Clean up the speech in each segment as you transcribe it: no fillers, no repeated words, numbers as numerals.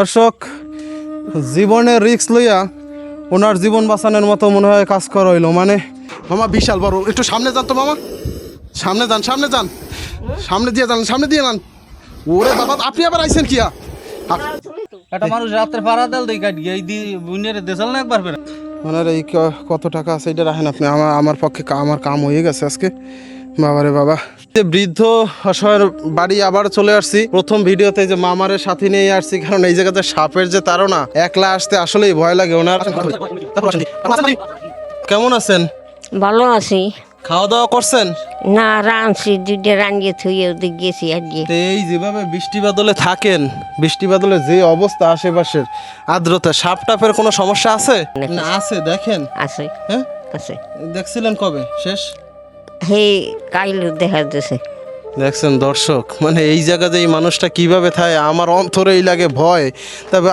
দর্শক, জীবনের রিস্ক লইয়া ওনার জীবন বাঁচানোর মতো মনে হয় কাজ করা হইলো। মানে মামা বিশাল বড়, একটু সামনে যান তো মামা, সামনে যান, সামনে যান, সামনে দিয়ে যান, সামনে দিয়ে যান। ওরে বাবা, আপনি আবার আইছেন কিয়া? একটা মানুষ রাত্রে পাড়া দেল দেই কাট গিয়ে এই দি বুনের দেশাল না একবার ফেরে ওনার এই কত টাকা আছে এটা রাখেন আপনি। আমার পক্ষে আমার কাম হয়ে গেছে আজকে। বাবারে বাবা, বৃদ্ধ অসহায়ের বাড়ি আবার চলে আসছি। প্রথম ভিডিওতে যে মামারের সাথে নিয়ে আসছি, কারণ এই জায়গাতে সাপের যে তাড়না, একলা আসতে আসলেই ভয় লাগে ওনার। কেমন আছেন? ভালো আছি। খাওয়া দাওয়া করছেন? না, রাঁধছি, দুইটা রান্ধিয়ে থুয়ে ওদিকে গেছি আজকে। তো এই যেভাবে বৃষ্টি বাদলে থাকেন, বৃষ্টি বাদলে যে অবস্থা আশেপাশের আর্দ্রতা, সাপ টাপের কোনো সমস্যা আছে? না আছে, দেখেন আছে, হ্যাঁ আছে। দেখছিলেন কবে শেষ? হে কাইল দেখা যাচ্ছে। দেখছেন দর্শক, মানে এই জায়গাতে এই মানুষটা কিভাবে থাকে, আমার অন্তরেই লাগে ভয়। তবে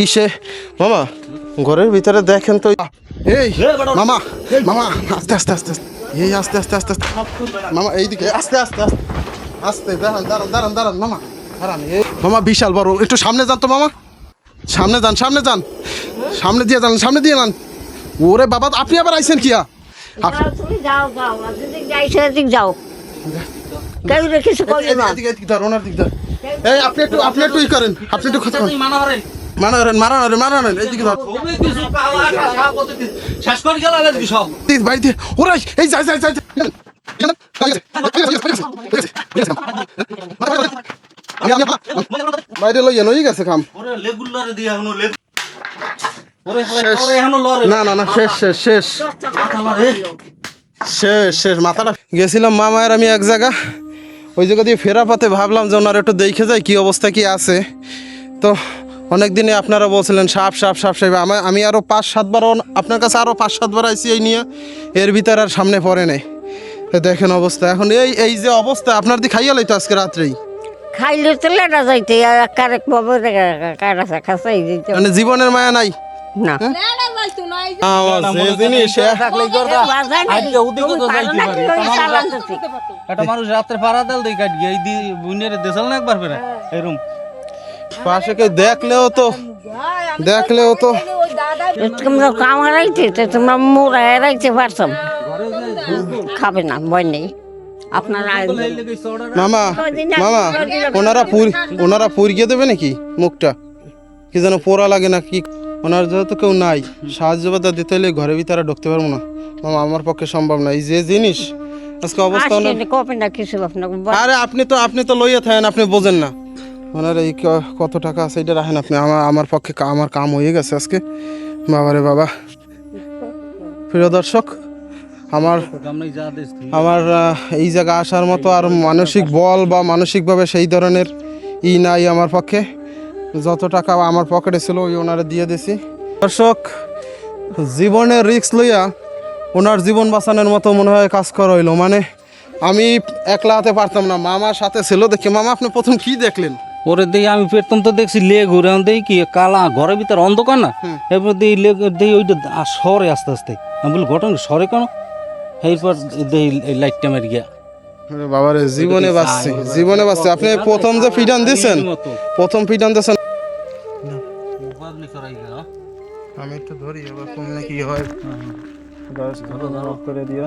ইসে মামা ঘরের ভিতরে দেখেন তো। এই মামা, মামা আস্তে আস্তে আস্তে আস্তে, এই আস্তে আস্তে আস্তে আস্তে মামা, এইদিকে আস্তে আস্তে আস্তে আস্তে, দাঁড়ান দাঁড়ান দাঁড়ান দাঁড়ান মামা, দাঁড়ান। এই মামা বিশাল বড়, একটু সামনে যান তো মামা, সামনে যান, সামনে যান, সামনে দিয়ে যান, সামনে দিয়ে যান। ওরে বাবা, আপনি আবার আইছেন কিয়া? যাও যাও, যেদিক যাইছো এদিক যাও, কেউ কিছু করবে না। এদিকে এদিকে ধর, ওনার দিক ধর। এই আপনি একটু ই করেন, আপনি একটু কথা বলেন। মানা হরে মারান এইদিকে ধর। ওই কিছু পাওয়া শেষ করে গেল আজকে সব বাড়িতে ওরা এই যাই যাই যাই, বাইরে লইয়া নই গেছে কাম। ওরে লেগুলারে দিয়া হনো লেগ ওরে ওরে হনো লরে না না না, শেষ শেষ শেষ শেষ শেষ মাথাটা। গেছিলাম মামায়ের আমি এক জায়গা, ওই জায়গা দিয়ে ফেরা পথে ভাবলাম যে ওনার একটু দেখে যাই কি অবস্থা কি আছে। তো অনেক দিনে আপনারা বলছিলেন সাপ সাপ সাপ সাপ, আমি আরও 5-7 বার আপনার কাছে আরও 5-7 বার আইসি এই নিয়ে, এর ভিতরে আর সামনে পড়ে নেই। দেখেন অবস্থা এখন, এই যে অবস্থা আপনার দিয়ে খাইয়া লইতো আজকে রাত্রেই। খাইলে তো লেটা যাইতে কারেক বাবু কারা খাসাই দিতে মানে জীবনের মায়া নাই না। আমার যে জিনিস থাকলে করবা আজকে ওদিকে তো যাইতে পারি। একটা মানুষ রাত্রে পাড়া দেল দেই কাট গিয়ে এই দি বুনের দেশাল না একবার ফেরে এরকম পাশে কেউ দেখলেও তো তোমরা কামারাইতে তো তোমরা মোড়া এরাইতে পারতাম, খাবে না, ভয় নেই। আপনারা মামা মামা ওনারা পুড়িয়ে দেবে নাকি মুখটা, কি যেন পোড়া লাগে না কি? ওনার যেহেতু কেউ নাই, সাহায্য বাধা দিতে হলে ঘরের ভিতরে ঢুকতে পারবো না মামা, আমার পক্ষে সম্ভব না। এই যে জিনিস আজকে অবস্থা। কবে না কিছু আপনাকে। আরে আপনি তো লইয়া থাকেন, আপনি বোঝেন না। ওনার এই কত টাকা আছে এটা রাখেন আপনি। আমার পক্ষে আমার কাম হয়ে গেছে আজকে। বাবারে বাবা। প্রিয় দর্শক, আমার এই জায়গা আসার মতো আর মানসিক বল বা মানসিকভাবে সেই ধরনের নাই আমার পক্ষে। যত টাকা আমার পকেটে ছিল ওই ওনারে দিয়ে দিছি। দর্শক, জীবনের রিস্ক লইয়া ওনার জীবন বাঁচানোর মতো মনে হয় কাজ করা হইলো। মানে আমি একলা হাতে পারতাম না, মামার সাথে ছিল। দেখি মামা, আপনি প্রথম কি দেখলেন? ওরে দেই আমি পেটতন তো দেখছি লেগ ঘুরে দেই কি কালা ঘরের ভিতরে অন্ধকার না, এরপর দেই লেগ দেই ওইটা সরে আস্তে আস্তে। আমি বলি ঘটনা সরে কেন, এরপর দেই লাইটটা মারি গিয়া। বাবারে, জীবনে বাঁচছে। আপনি প্রথম যে ফিডান দিয়েছেন, আমি একটু ধরি, এবার কম নাকি হয় করে দিও।